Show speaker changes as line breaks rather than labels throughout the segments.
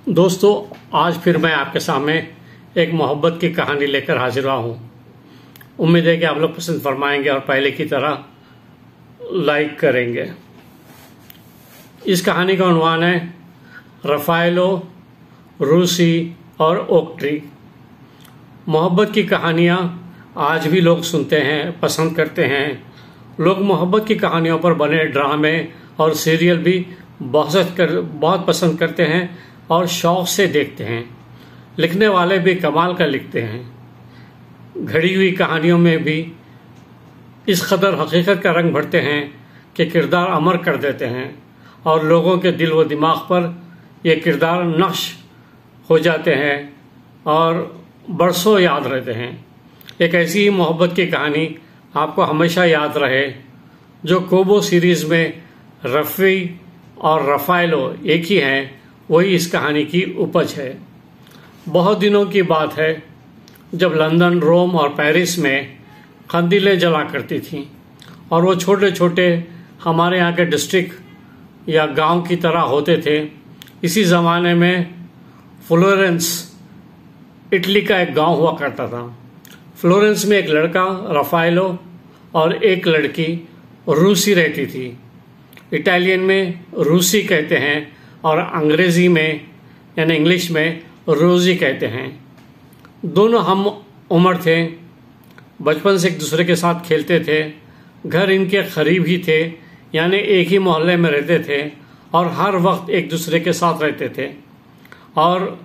दोस्तों, आज फिर मैं आपके सामने एक मोहब्बत की कहानी लेकर हाजिर हुआ हूँ। उम्मीद है कि आप लोग पसंद फरमाएंगे और पहले की तरह लाइक करेंगे। इस कहानी का उन्वान है रफ़ाएलो, रूसी और ओक ट्री। मोहब्बत की कहानियाँ आज भी लोग सुनते हैं, पसंद करते हैं। लोग मोहब्बत की कहानियों पर बने ड्रामे और सीरियल भी बहुत पसंद करते हैं और शौक़ से देखते हैं। लिखने वाले भी कमाल का लिखते हैं। घड़ी हुई कहानियों में भी इस कदर हकीकत का रंग भरते हैं कि किरदार अमर कर देते हैं और लोगों के दिल व दिमाग पर ये किरदार नक्श हो जाते हैं और बरसों याद रहते हैं। एक ऐसी ही मोहब्बत की कहानी आपको हमेशा याद रहे जो कोबो सीरीज़ में रफ़ी और रफ़ाएलो एक ही हैं, वही इस कहानी की उपज है। बहुत दिनों की बात है जब लंदन, रोम और पेरिस में कंदीलें जला करती थीं और वो छोटे छोटे हमारे यहाँ के डिस्ट्रिक्ट या गांव की तरह होते थे। इसी ज़माने में फ्लोरेंस, इटली का एक गांव हुआ करता था। फ्लोरेंस में एक लड़का रफ़ाएलो और एक लड़की रूसी रहती थी। इटालियन में रूसी कहते हैं और अंग्रेज़ी में यानी इंग्लिश में रोज़ी कहते हैं। दोनों हम उम्र थे, बचपन से एक दूसरे के साथ खेलते थे। घर इनके करीब ही थे, यानी एक ही मोहल्ले में रहते थे और हर वक्त एक दूसरे के साथ रहते थे। और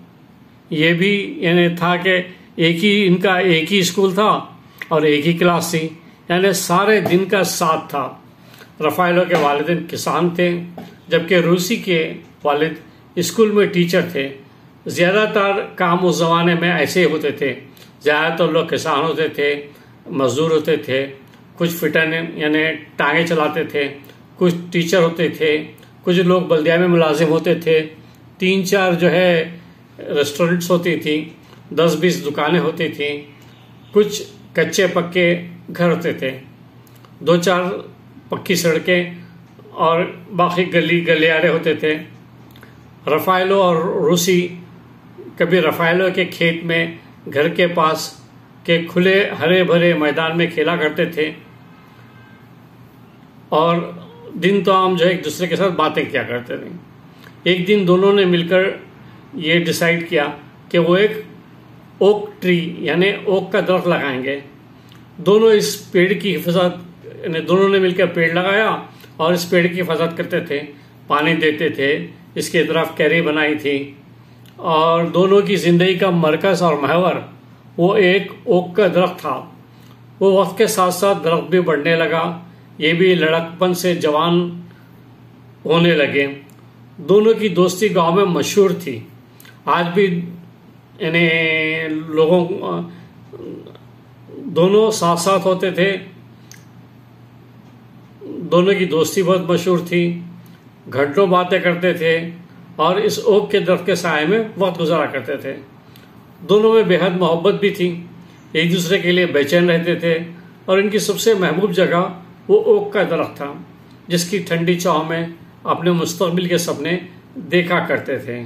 ये भी यानी था कि इनका एक ही स्कूल था और एक ही क्लास थी, यानी सारे दिन का साथ था। रफ़ाएलो के वालिदैन किसान थे, जबकि रूसी के वालिद स्कूल में टीचर थे। ज़्यादातर काम उस ज़माने में ऐसे ही होते थे। ज़्यादातर लोग किसान होते थे, मज़दूर होते थे, कुछ फिटन यानी टांगे चलाते थे, कुछ टीचर होते थे, कुछ लोग बल्दिया में मुलाजिम होते थे। 3-4 जो है रेस्टोरेंट्स होती थी, 10-20 दुकानें होती थी, कुछ कच्चे पक्के घर होते थे, 2-4 पक्की सड़कें और बाकी गलियारे होते थे। रफ़ाएलो और रूसी कभी रफ़ाएलो के खेत में घर के पास के खुले हरे भरे मैदान में खेला करते थे और दिन तो हम जो है एक दूसरे के साथ बातें किया करते थे। एक दिन दोनों ने मिलकर ये डिसाइड किया कि वो एक ओक ट्री यानी ओक का दरख्त लगाएंगे। दोनों इस पेड़ की हिफाजत यानी दोनों ने मिलकर पेड़ लगाया और इस पेड़ की हिफाजत करते थे, पानी देते थे, इसके तरफ क्यारी बनाई थी और दोनों की ज़िंदगी का मरकज़ और महवर वो एक ओक का दरख्त था। वो वक्त के साथ साथ दरख्त भी बढ़ने लगा, ये भी लड़कपन से जवान होने लगे। दोनों की दोस्ती गांव में मशहूर थी। आज भी यानी दोनों साथ साथ होते थे। दोनों की दोस्ती बहुत मशहूर थी, घंटों बातें करते थे और इस ओक के दरख्त के साए में वक्त गुजारा करते थे। दोनों में बेहद मोहब्बत भी थी, एक दूसरे के लिए बेचैन रहते थे और इनकी सबसे महबूब जगह वो ओक का दरख्त था, जिसकी ठंडी छांव में अपने मुस्तकबिल के सपने देखा करते थे,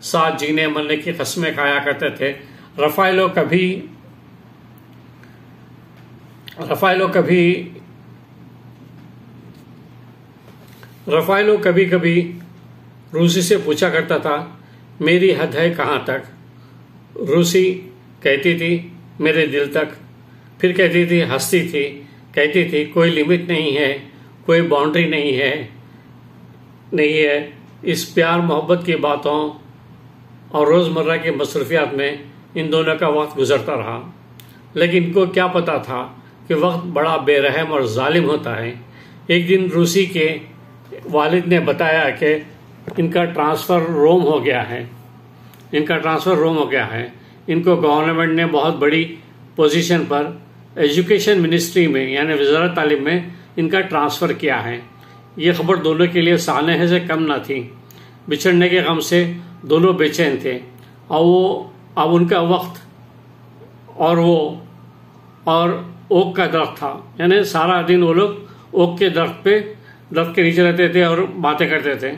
साथ जीने मरने की कस्में खाया करते थे। रफ़ाएलो कभी कभी रूसी से पूछा करता था, मेरी हद है कहाँ तक? रूसी कहती थी, मेरे दिल तक। फिर कहती थी, हंसती थी, कहती थी, कोई लिमिट नहीं है, कोई बाउंड्री नहीं है। इस प्यार मोहब्बत की बातों और रोज़मर्रा की मसरूफियात में इन दोनों का वक्त गुजरता रहा। लेकिन इनको क्या पता था कि वक्त बड़ा बेरहम और जालिम होता है। एक दिन रूसी के वालिद ने बताया कि इनका ट्रांसफ़र रोम हो गया है। इनको गवर्नमेंट ने बहुत बड़ी पोजीशन पर एजुकेशन मिनिस्ट्री में यानी वज़ारत तालीम में इनका ट्रांसफ़र किया है। ये खबर दोनों के लिए सानहे से कम न थी। बिछड़ने के गम से दोनों बेचैन थे और अब उनका वक्त और ओक का दरख्त था, यानी सारा दिन वो लोग ओक के दरख्त के नीचे रहते थे और बातें करते थे।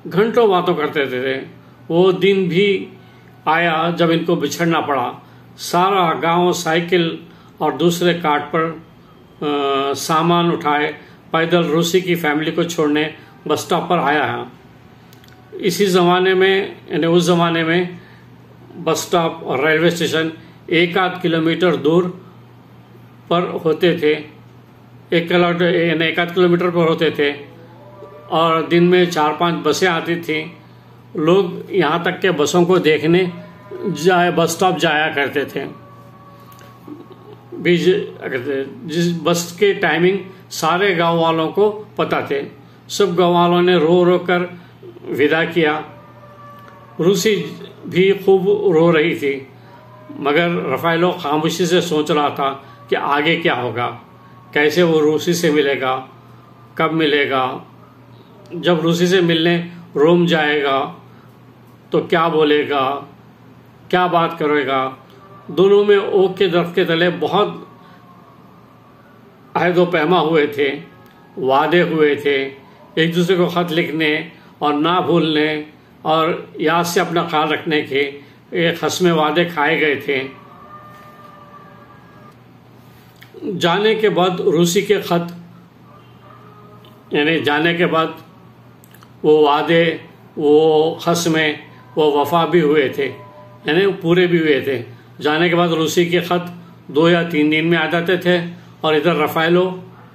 घंटों बातों करते थे। वो दिन भी आया जब इनको बिछड़ना पड़ा। सारा गांव साइकिल और दूसरे कार्ट पर सामान उठाए पैदल रूसी की फैमिली को छोड़ने बस स्टॉप पर आया है। इसी ज़माने में, यानी उस ज़माने में बस स्टॉप और रेलवे स्टेशन 1-8 किलोमीटर दूर पर होते थे। 1-8 किलोमीटर पर होते थे और दिन में 4-5 बसें आती थी। लोग यहाँ तक के बसों को देखने बस स्टॉप जाया करते थे। जिस बस के टाइमिंग सारे गांव वालों को पता थे। सब गांव वालों ने रो रो कर विदा किया। रूसी भी खूब रो रही थी, मगर रफाएलो खामोशी से सोच रहा था कि आगे क्या होगा, कैसे वो रूसी से मिलेगा, कब मिलेगा, जब रूसी से मिलने रोम जाएगा तो क्या बोलेगा, क्या बात करेगा। दोनों में ओक के दरख्त के तले बहुत अहद व पैमा हुए थे, वादे हुए थे, एक दूसरे को खत लिखने और ना भूलने और याद से अपना ख्याल रखने के एक हस्मे वादे खाए गए थे। जाने के बाद रूसी के खत, यानी जाने के बाद वो वादे, वो खस्मे, वो वफा भी हुए थे, यानी पूरे भी हुए थे। जाने के बाद रूसी के खत 2 या 3 दिन में आ जाते थे और इधर रफाएलो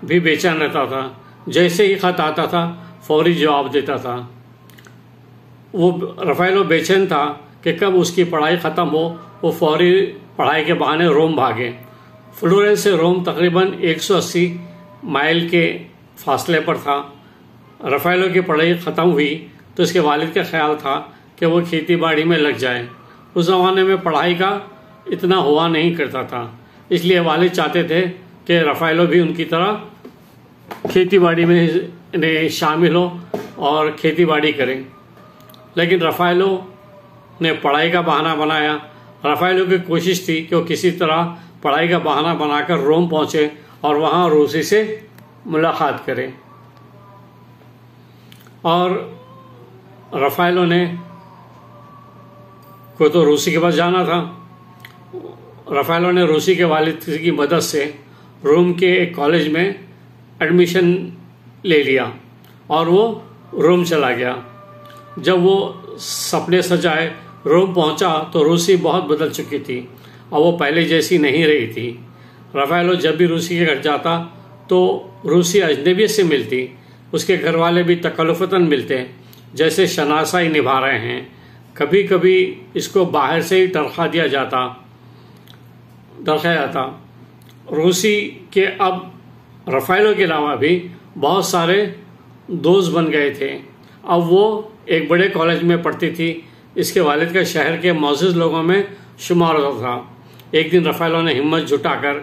भी बेचैन रहता था। जैसे ही खत आता था फौरी जवाब देता था। वो रफाएलो बेचैन था कि कब उसकी पढ़ाई ख़त्म हो। वो फौरी पढ़ाई के बहाने रोम भागे। फ्लोरेंस से रोम तकरीबन 180 माइल के फासले पर था। रफाएलो की पढ़ाई ख़त्म हुई तो इसके वालिद का ख्याल था कि वो खेती बाड़ी में लग जाए। उस ज़माने में पढ़ाई का इतना हुआ नहीं करता था, इसलिए वालिद चाहते थे कि रफाएलो भी उनकी तरह खेती बाड़ी में शामिल हो और खेती बाड़ी करें। लेकिन रफाएलो ने पढ़ाई का बहाना बनाया। रफाएलो की कोशिश थी कि वो किसी तरह पढ़ाई का बहाना बनाकर रोम पहुंचे और वहां रूसी से मुलाकात करें। और रफाएलो ने को तो रूसी के पास जाना था। रफाएलो ने रूसी के वालिद की मदद से रोम के एक कॉलेज में एडमिशन ले लिया और वो रोम चला गया। जब वो सपने सजाए रोम पहुंचा तो रूसी बहुत बदल चुकी थी और वो पहले जैसी नहीं रही थी। रफाएलो जब भी रूसी के घर जाता तो रूसी अजनबी से मिलती। उसके घर वाले भी तकल्लुफ़तन मिलते, जैसे शनासाई निभा रहे हैं। कभी कभी इसको बाहर से ही तरखा जाता। रूसी के अब रफाएलो के अलावा भी बहुत सारे दोस्त बन गए थे। अब वो एक बड़े कॉलेज में पढ़ती थी। इसके वालिद का शहर के मौजूद लोगों में शुमार होता था। एक दिन रफाएलो ने हिम्मत जुटाकर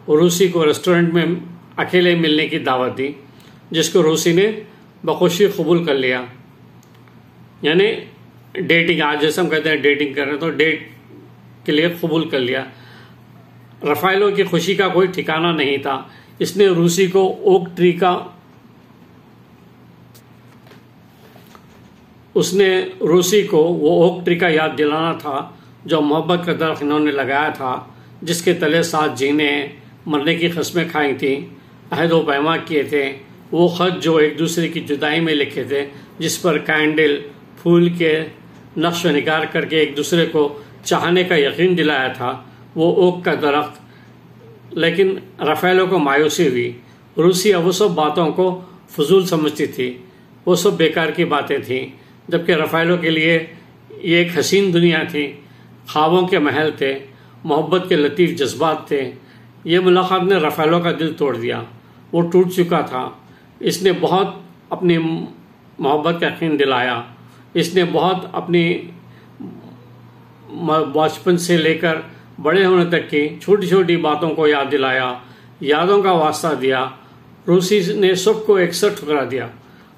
रूसी को रेस्टोरेंट में अकेले मिलने की दावत दी, जिसको रूसी ने बखुशी कबूल कर लिया। यानी डेटिंग, आज जैसे हम कहते हैं डेटिंग कर रहे हैं, तो डेट के लिए कबूल कर लिया। रफाएलो की खुशी का कोई ठिकाना नहीं था। इसने रूसी को ओक ट्री का याद दिलाना था जो मोहब्बत का दरख्त इन्होंने लगाया था, जिसके तले साथ जीने मरने की कस्में खाई थी, अहद व पैमा किए थे। वो खत जो एक दूसरे की जुदाई में लिखे थे, जिस पर कैंडल फूल के नक्श निगार करके एक दूसरे को चाहने का यकीन दिलाया था, वो ओक का दरख्त। लेकिन रफाएलो को मायूसी हुई। रूसी अब वो सब बातों को फजूल समझती थी, वो सब बेकार की बातें थीं, जबकि रफाएलो के लिए ये एक हसीन दुनिया थी। ख्वाबों के महल थे, मोहब्बत के लतीफ़ जज्बात थे। ये मुलाकात ने रफाएलो का दिल तोड़ दिया। वो टूट चुका था। इसने बहुत अपनी मोहब्बत का यकीन दिलाया। इसने बहुत अपनी बचपन से लेकर बड़े होने तक की छोटी छोटी बातों को याद दिलाया, यादों का वास्ता दिया। रूसी ने सबको एक साथ ठुकरा दिया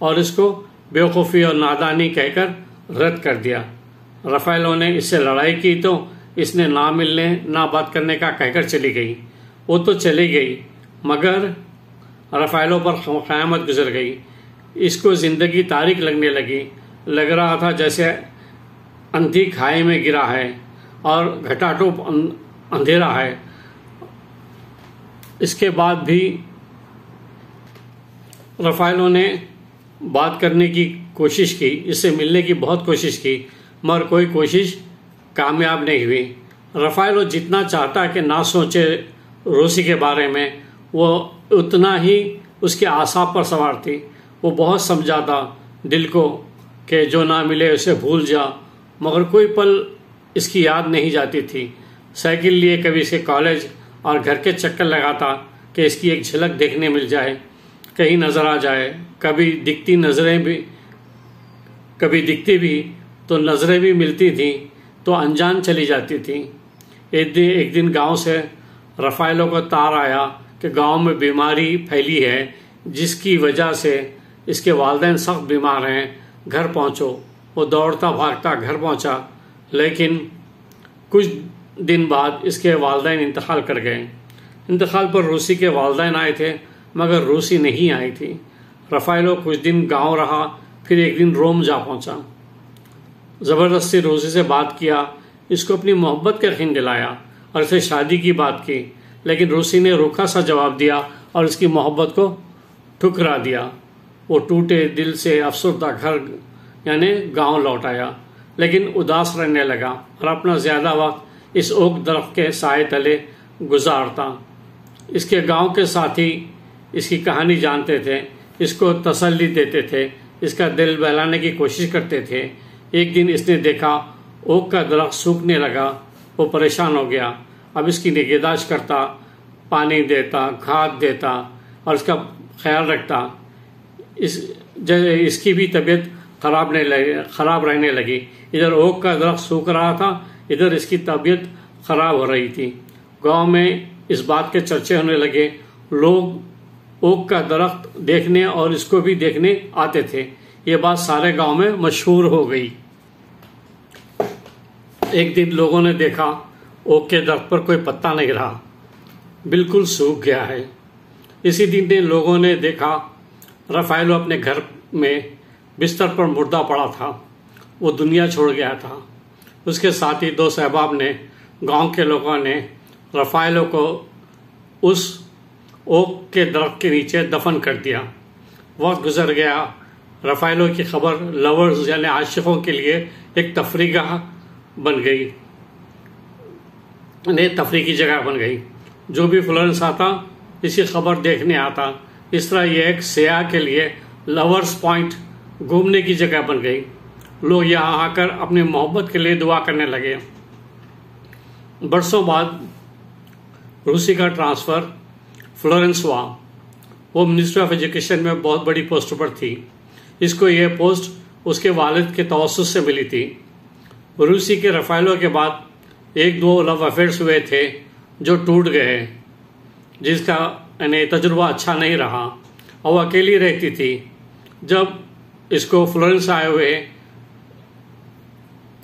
और इसको बेवकूफ़ी और नादानी कहकर रद्द कर दिया। रफाएलो ने इससे लड़ाई की तो इसने ना मिलने ना बात करने का कहकर चली गई। वो तो चली गई, मगर रफाएलो पर क़यामत गुजर गई। इसको ज़िंदगी तारीक लगने लगी। लग रहा था जैसे अंधी खाई में गिरा है और घटाटोप अंधेरा है। इसके बाद भी रफ़ाएलो ने बात करने की कोशिश की, इससे मिलने की बहुत कोशिश की, मगर कोई कोशिश कामयाब नहीं हुई। रफ़ाएलो जितना चाहता कि ना सोचे रूसी के बारे में, वो उतना ही उसके आसाप पर सवार थी। वो बहुत समझाता दिल को कि जो ना मिले उसे भूल जा, मगर कोई पल इसकी याद नहीं जाती थी। साइकिल लिए कभी इसे कॉलेज और घर के चक्कर लगाता कि इसकी एक झलक देखने मिल जाए, कहीं नज़र आ जाए। कभी दिखती भी तो नज़रें भी मिलती थी तो अनजान चली जाती थी। एक दिन गांव से रफ़ाएलो को तार आया कि गांव में बीमारी फैली है, जिसकी वजह से इसके वालिदैन सख्त बीमार हैं, घर पहुंचो। वो दौड़ता भागता घर पहुंचा, लेकिन कुछ दिन बाद इसके वालिदैन इंतकाल कर गए। इंतकाल पर रूसी के वालिदैन आए थे, मगर रूसी नहीं आई थी। रफ़ाएलो कुछ दिन गांव रहा, फिर एक दिन रोम जा पहुंचा। ज़बरदस्ती रूसी से बात किया, इसको अपनी मोहब्बत का यकीन दिलाया और इसे शादी की बात की, लेकिन रूसी ने रूखा सा जवाब दिया और इसकी मोहब्बत को ठुकरा दिया। वो टूटे दिल से अफसरदा घर यानी गांव लौट आया, लेकिन उदास रहने लगा और अपना ज़्यादा वक्त इस ओक दरख्त के साए तले गुजारता। इसके गांव के साथी इसकी कहानी जानते थे, इसको तसल्ली देते थे, इसका दिल बहलाने की कोशिश करते थे। एक दिन इसने देखा ओक का दरख्त सूखने लगा। वो परेशान हो गया। अब इसकी निगहदाश्त करता, पानी देता, खाद देता और इसका ख्याल रखता। इसकी भी तबीयत खराब रहने लगी। इधर ओक का दरख्त सूख रहा था, इधर इसकी तबीयत खराब हो रही थी। गांव में इस बात के चर्चे होने लगे। लोग ओक का दरख्त देखने और इसको भी देखने आते थे। ये बात सारे गांव में मशहूर हो गई। एक दिन लोगों ने देखा ओक के दरख्त पर कोई पत्ता नहीं रहा, बिल्कुल सूख गया है। इसी दिन लोगों ने देखा रफ़ाएलो अपने घर में बिस्तर पर मुर्दा पड़ा था। वो दुनिया छोड़ गया था। उसके साथ ही दो सहबाब ने, गांव के लोगों ने रफ़ाएलो को उस ओक के दरख्त के नीचे दफन कर दिया। वक्त गुजर गया। रफ़ाएलो की खबर लवर्स यानी आशिकों के लिए एक तफरीगाह बन गई, तफरी की जगह बन गई। जो भी फ्लोरेंस आता इसी खबर देखने आता। इस तरह ये एक सयाह के लिए लवर्स पॉइंट घूमने की जगह बन गई। लोग यहाँ आकर अपनी मोहब्बत के लिए दुआ करने लगे। बरसों बाद रूसी का ट्रांसफ़र फ्लोरेंस हुआ। वो मिनिस्ट्री ऑफ एजुकेशन में बहुत बड़ी पोस्ट पर थी। इसको ये पोस्ट उसके वालिद के तवस्सुस से मिली थी। रूसी के रफ़ाएलो के बाद एक दो लव अफेयर्स हुए थे जो टूट गए, जिसका तजुर्बा अच्छा नहीं रहा और वो अकेली रहती थी। जब इसको फ्लोरेंस आए हुए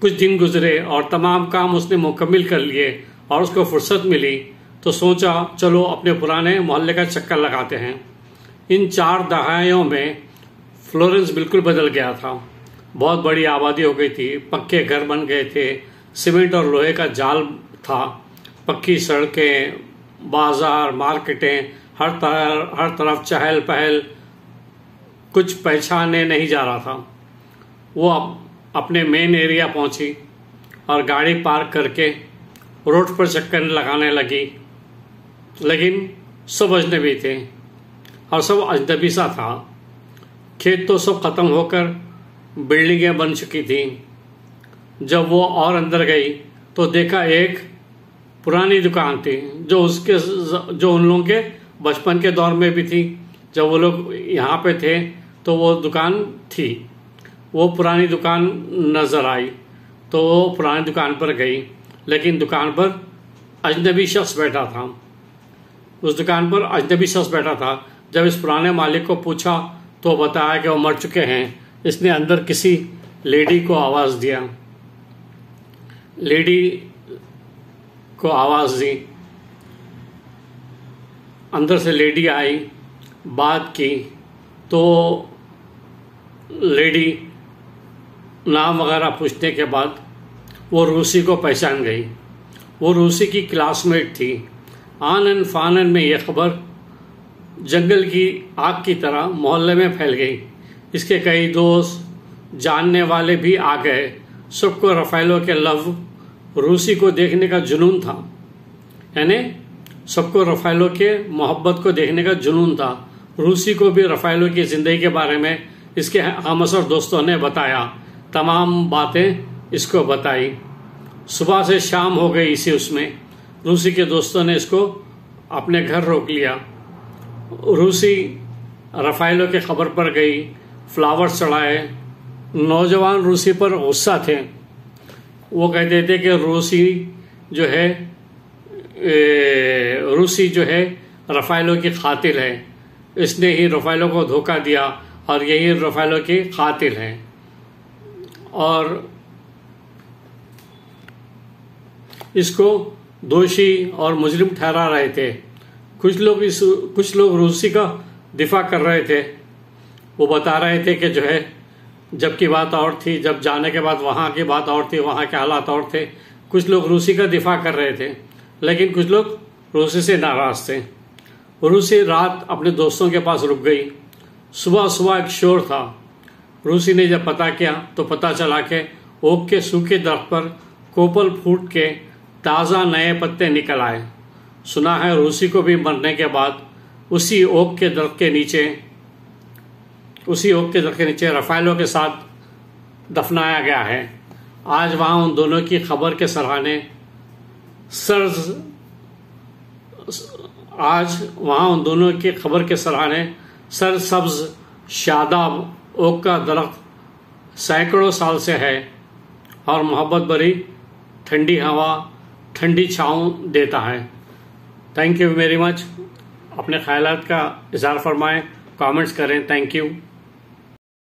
कुछ दिन गुजरे और तमाम काम उसने मुकम्मिल कर लिए और उसको फुर्सत मिली, तो सोचा चलो अपने पुराने मोहल्ले का चक्कर लगाते हैं। इन 4 दहाइयों में फ्लोरेंस बिल्कुल बदल गया था। बहुत बड़ी आबादी हो गई थी, पक्के घर बन गए थे, सीमेंट और लोहे का जाल था, पक्की सड़कें, बाजार, मार्केटें, हर तरफ चहल पहल, कुछ पहचाने नहीं जा रहा था। वो अपने मेन एरिया पहुंची और गाड़ी पार्क करके रोड पर चक्कर लगाने लगी, लेकिन सब अजनबी थे और सब अजनबी सा था। खेत तो सब खत्म होकर बिल्डिंगें बन चुकी थी। जब वो और अंदर गई तो देखा एक पुरानी दुकान थी जो उन लोगों के बचपन के दौर में भी थी। जब वो लोग यहाँ पे थे तो वो दुकान थी। वो पुरानी दुकान नज़र आई तो वो पुरानी दुकान पर गई, लेकिन दुकान पर अजनबी शख्स बैठा था। उस दुकान पर अजनबी शख्स बैठा था। जब इस पुराने मालिक को पूछा तो बताया कि वो मर चुके हैं। इसने अंदर किसी लेडी को आवाज़ दिया, लेडी को आवाज़ दी। अंदर से लेडी आई, बात की तो लेडी नाम वगैरह पूछने के बाद वो रूसी को पहचान गई। वो रूसी की क्लासमेट थी। आनन फानन में यह खबर जंगल की आग की तरह मोहल्ले में फैल गई। इसके कई दोस्त जानने वाले भी आ गए। सबको रफ़ाएलो के लव रूसी को देखने का जुनून था, यानी सबको रफ़ाएलो के मोहब्बत को देखने का जुनून था। रूसी को भी रफ़ाएलो की ज़िंदगी के बारे में इसके हमअसर दोस्तों ने बताया, तमाम बातें इसको बताई। सुबह से शाम हो गई इसी उसमें। रूसी के दोस्तों ने इसको अपने घर रोक लिया। रूसी रफ़ाएलो के खबर पर गई, फ्लावर्स चढ़ाए। नौजवान रूसी पर गुस्सा थे। वो कहते थे कि रूसी जो है रफ़ाएलो की कातिल है। इसने ही रफ़ाएलो को धोखा दिया और यही रफ़ाएलो की कातिल है। और इसको दोषी और मुजरिम ठहरा रहे थे। कुछ लोग रूसी का दिफा कर रहे थे। वो बता रहे थे कि जो है जब की बात और थी, जब जाने के बाद वहाँ की बात और थी, वहाँ के हालात और थे। कुछ लोग रूसी का दिफा कर रहे थे, लेकिन कुछ लोग रूसी से नाराज थे। रूसी रात अपने दोस्तों के पास रुक गई। सुबह सुबह एक शोर था। रूसी ने जब पता किया तो पता चला कि ओक के सूखे दरख्त पर कोपल फूट के ताज़ा नए पत्ते निकल आए। सुना है रूसी को भी मरने के बाद उसी ओक के दरख्त के नीचे रफ़ाएलो के साथ दफनाया गया है। आज वहाँ उन दोनों की खबर के सराहने सरसब्ज शादाब ओक का दरख्त सैकड़ों साल से है और मोहब्बत भरी ठंडी हवा, ठंडी छाँव देता है। Thank you very much. अपने ख्यालात का इज़हार फरमाएं, कमेंट्स करें। Thank you.